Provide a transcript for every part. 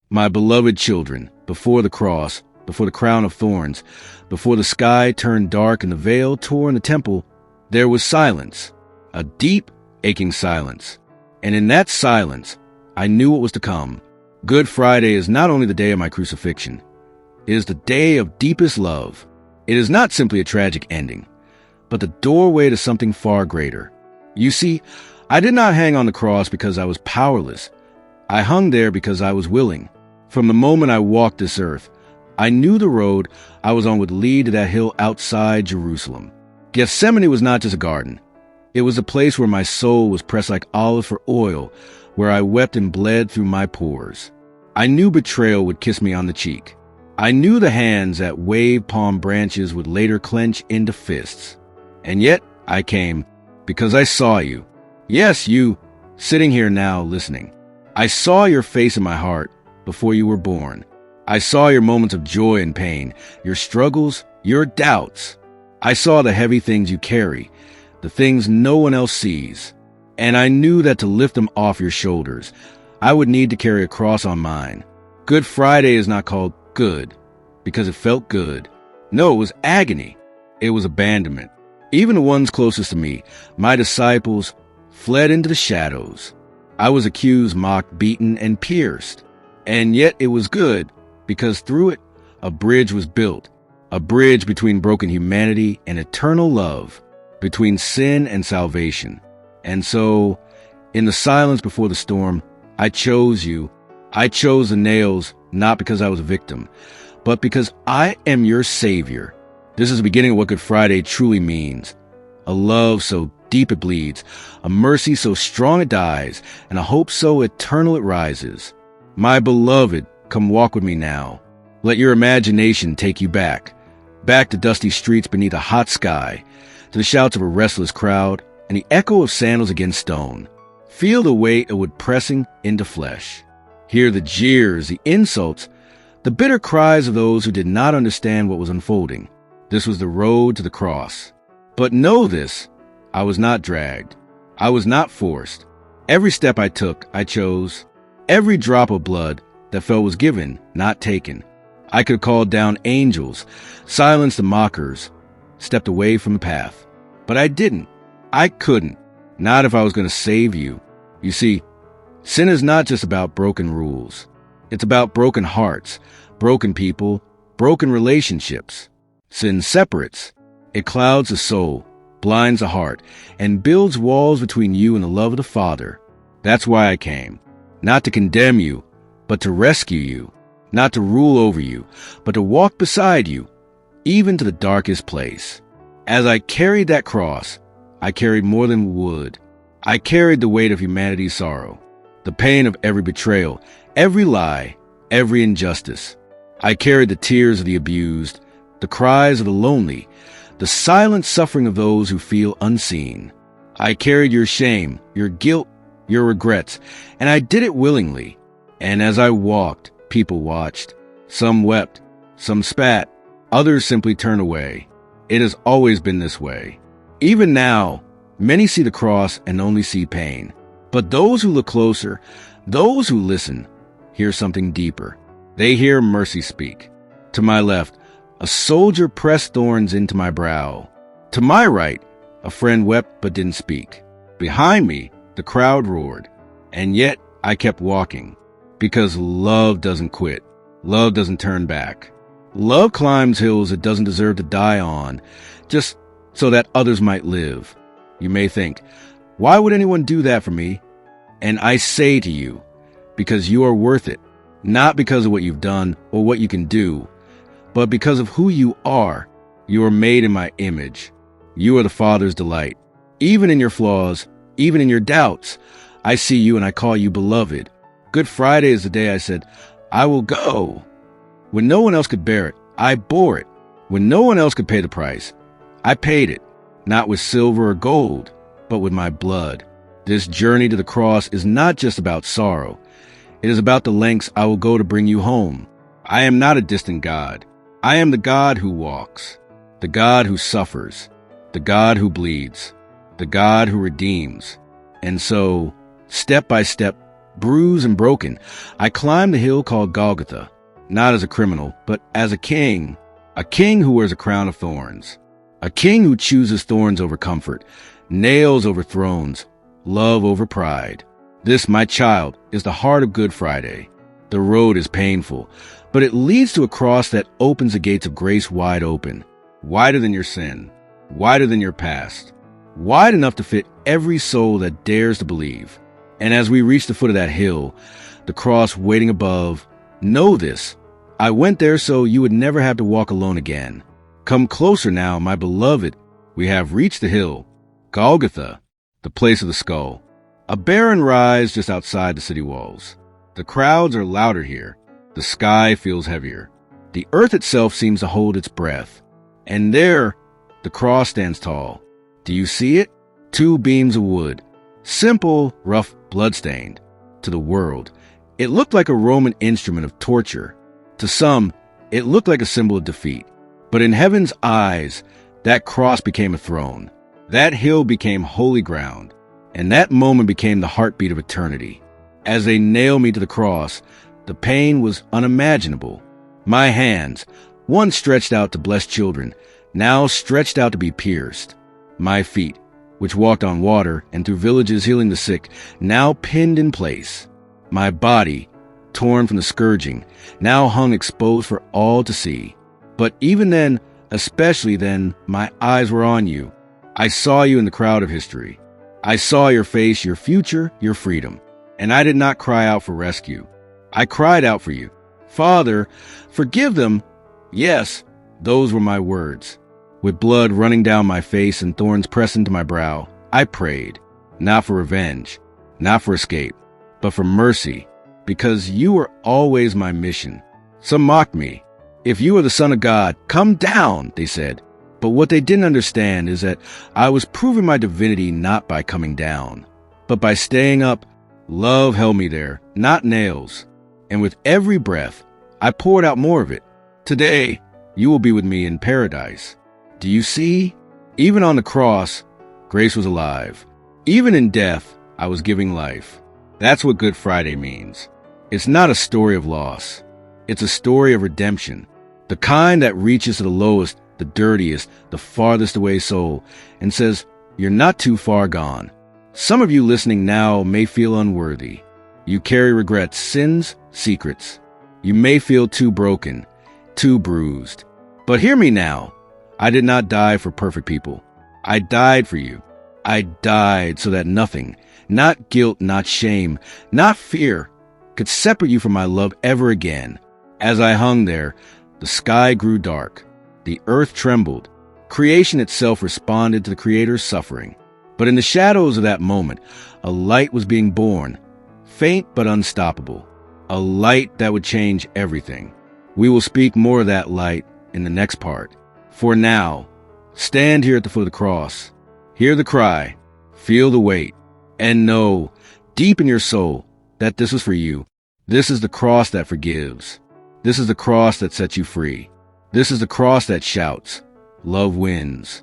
My beloved children, before the cross, before the crown of thorns, before the sky turned dark and the veil tore in the temple, there was silence, a deep, aching silence. And in that silence, I knew what was to come. Good Friday is not only the day of my crucifixion, it is the day of deepest love. It is not simply a tragic ending, but the doorway to something far greater. You see, I did not hang on the cross because I was powerless. I hung there because I was willing. From the moment I walked this earth, I knew the road I was on would lead to that hill outside Jerusalem. Gethsemane was not just a garden. It was a place where my soul was pressed like olive for oil, where I wept and bled through my pores. I knew betrayal would kiss me on the cheek. I knew the hands that waved palm branches would later clench into fists. And yet I came because I saw you. Yes, you, sitting here now listening. I saw your face in my heart before you were born. I saw your moments of joy and pain, your struggles, your doubts. I saw the heavy things you carry, the things no one else sees. And I knew that to lift them off your shoulders, I would need to carry a cross on mine. Good Friday is not called good because it felt good. No, it was agony. It was abandonment. Even the ones closest to me, my disciples, fled into the shadows. I was accused, mocked, beaten, and pierced. And yet it was good because through it, a bridge was built. A bridge between broken humanity and eternal love, between sin and salvation. And so, in the silence before the storm, I chose you. I chose the nails, not because I was a victim, but because I am your Savior. This is the beginning of what Good Friday truly means. A love so deep it bleeds, a mercy so strong it dies, and a hope so eternal it rises. My beloved, come walk with me now. Let your imagination take you back to dusty streets beneath a hot sky, to the shouts of a restless crowd, and the echo of sandals against stone. Feel the weight of wood pressing into flesh. Hear the jeers, the insults, the bitter cries of those who did not understand what was unfolding. This was the road to the cross. But know this, I was not dragged. I was not forced. Every step I took, I chose. Every drop of blood that fell was given, not taken. I could have called down angels, silenced the mockers, stepped away from the path. But I didn't. I couldn't. Not if I was going to save you. You see, sin is not just about broken rules. It's about broken hearts, broken people, broken relationships. Sin separates. It clouds the soul, blinds the heart, and builds walls between you and the love of the Father. That's why I came. Not to condemn you, but to rescue you. Not to rule over you, but to walk beside you, even to the darkest place. As I carried that cross, I carried more than wood. I carried the weight of humanity's sorrow, the pain of every betrayal, every lie, every injustice. I carried the tears of the abused, the cries of the lonely, the silent suffering of those who feel unseen. I carried your shame, your guilt, your regrets, and I did it willingly. And as I walked, people watched. Some wept, some spat, others simply turned away. It has always been this way. Even now, many see the cross and only see pain. But those who look closer, those who listen, hear something deeper. They hear mercy speak. To my left, a soldier pressed thorns into my brow. To my right, a friend wept but didn't speak. Behind me, the crowd roared. And yet, I kept walking. Because love doesn't quit. Love doesn't turn back. Love climbs hills it doesn't deserve to die on, just so that others might live. You may think, why would anyone do that for me? And I say to you, because you are worth it. Not because of what you've done or what you can do, but because of who you are. You are made in my image. You are the Father's delight. Even in your flaws, even in your doubts, I see you and I call you beloved. Good Friday is the day I said, I will go. When no one else could bear it, I bore it. When no one else could pay the price, I paid it, not with silver or gold, but with my blood. This journey to the cross is not just about sorrow. It is about the lengths I will go to bring you home. I am not a distant God. I am the God who walks, the God who suffers, the God who bleeds, the God who redeems. And so, step by step, bruised and broken, I climbed the hill called Golgotha, not as a criminal, but as a king who wears a crown of thorns, a king who chooses thorns over comfort, nails over thrones, love over pride. This, my child, is the heart of Good Friday. The road is painful, but it leads to a cross that opens the gates of grace wide open, wider than your sin, wider than your past, wide enough to fit every soul that dares to believe. And as we reach the foot of that hill, the cross waiting above, know this: I went there so you would never have to walk alone again. Come closer now, my beloved. We have reached the hill, Golgotha, the place of the skull, a barren rise just outside the city walls. The crowds are louder here. The sky feels heavier. The earth itself seems to hold its breath. And there, the cross stands tall. Do you see it? Two beams of wood. Simple, rough, bloodstained. To the world, it looked like a Roman instrument of torture. To some, it looked like a symbol of defeat. But in heaven's eyes, that cross became a throne. That hill became holy ground. And that moment became the heartbeat of eternity. As they nailed me to the cross, the pain was unimaginable. My hands, one stretched out to bless children, now stretched out to be pierced. My feet, which walked on water and through villages healing the sick, now pinned in place. My body, torn from the scourging, now hung exposed for all to see. But even then, especially then, my eyes were on you. I saw you in the crowd of history. I saw your face, your future, your freedom. And I did not cry out for rescue. I cried out for you. Father, forgive them. Yes, those were my words. With blood running down my face and thorns pressed into my brow, I prayed, not for revenge, not for escape, but for mercy, because you were always my mission. Some mocked me. If you are the Son of God, come down, they said. But what they didn't understand is that I was proving my divinity not by coming down, but by staying up. Love held me there, not nails. And with every breath, I poured out more of it. Today, you will be with me in paradise. Do you see? Even on the cross, grace was alive. Even in death, I was giving life. That's what Good Friday means. It's not a story of loss. It's a story of redemption. The kind that reaches to the lowest, the dirtiest, the farthest away soul, and says, you're not too far gone. Some of you listening now may feel unworthy. You carry regrets, sins, secrets. You may feel too broken, too bruised. But hear me now. I did not die for perfect people. I died for you. I died so that nothing, not guilt, not shame, not fear, could separate you from my love ever again. As I hung there, the sky grew dark. The earth trembled. Creation itself responded to the Creator's suffering. But in the shadows of that moment, a light was being born, faint but unstoppable, a light that would change everything. We will speak more of that light in the next part. For now, stand here at the foot of the cross, hear the cry, feel the weight, and know, deep in your soul, that this is for you. This is the cross that forgives. This is the cross that sets you free. This is the cross that shouts, love wins.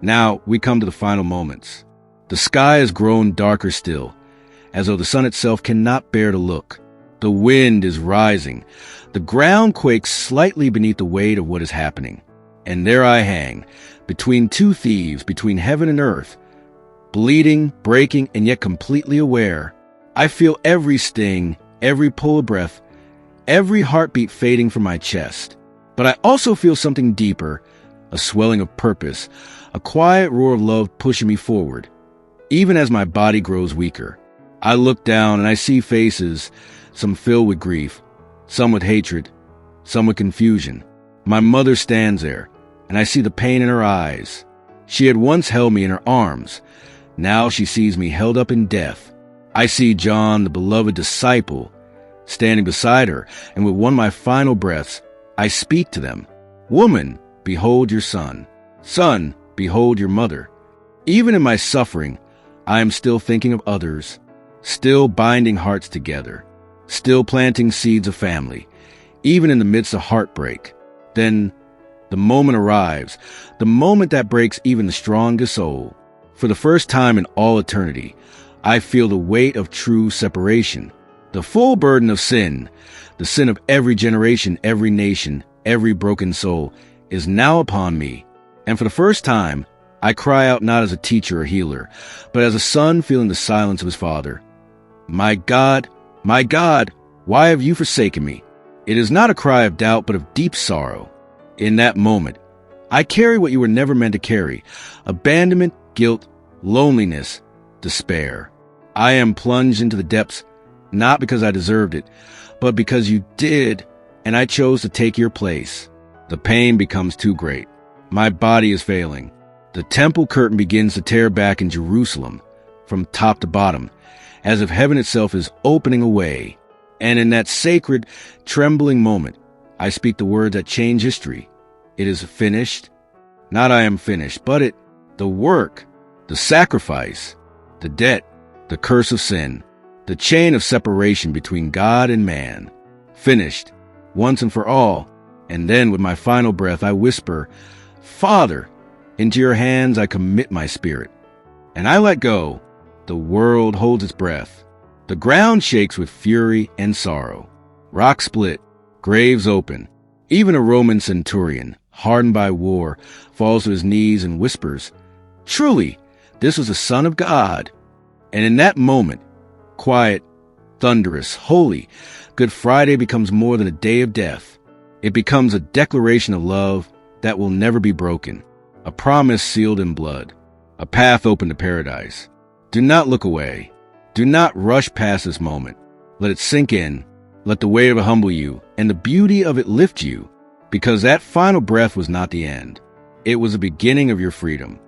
Now we come to the final moments. The sky has grown darker still, as though the sun itself cannot bear to look. The wind is rising. The ground quakes slightly beneath the weight of what is happening. And there I hang, between two thieves, between heaven and earth, bleeding, breaking, and yet completely aware. I feel every sting, every pull of breath, every heartbeat fading from my chest. But I also feel something deeper, a swelling of purpose, a quiet roar of love pushing me forward. Even as my body grows weaker, I look down and I see faces, some filled with grief, some with hatred, some with confusion. My mother stands there, and I see the pain in her eyes. She had once held me in her arms. Now she sees me held up in death. I see John, the beloved disciple, standing beside her, and with one of my final breaths, I speak to them. Woman, behold your son. Son, behold your mother. Even in my suffering, I am still thinking of others, still binding hearts together, still planting seeds of family, even in the midst of heartbreak. Then the moment arrives, the moment that breaks even the strongest soul. For the first time in all eternity, I feel the weight of true separation. The full burden of sin, the sin of every generation, every nation, every broken soul, is now upon me. And for the first time, I cry out not as a teacher or healer, but as a son feeling the silence of his father. My God, why have you forsaken me? It is not a cry of doubt, but of deep sorrow. In that moment, I carry what you were never meant to carry: abandonment, guilt, loneliness, despair. I am plunged into the depths, not because I deserved it, but because you did, and I chose to take your place. The pain becomes too great. My body is failing. The temple curtain begins to tear back in Jerusalem, from top to bottom, as if heaven itself is opening away. And in that sacred, trembling moment, I speak the words that change history. It is finished. Not I am finished, but the work, the sacrifice, the debt, the curse of sin, the chain of separation between God and man. Finished, once and for all. And then with my final breath, I whisper, Father, into your hands I commit my spirit. And I let go. The world holds its breath. The ground shakes with fury and sorrow. Rocks split, graves open. Even a Roman centurion, hardened by war, falls to his knees and whispers, Truly, this was the Son of God. And in that moment, quiet, thunderous, holy, Good Friday becomes more than a day of death. It becomes a declaration of love that will never be broken, a promise sealed in blood, a path open to paradise. Do not look away. Do not rush past this moment. Let it sink in. Let the weight of it humble you, and the beauty of it lift you, because that final breath was not the end. It was the beginning of your freedom.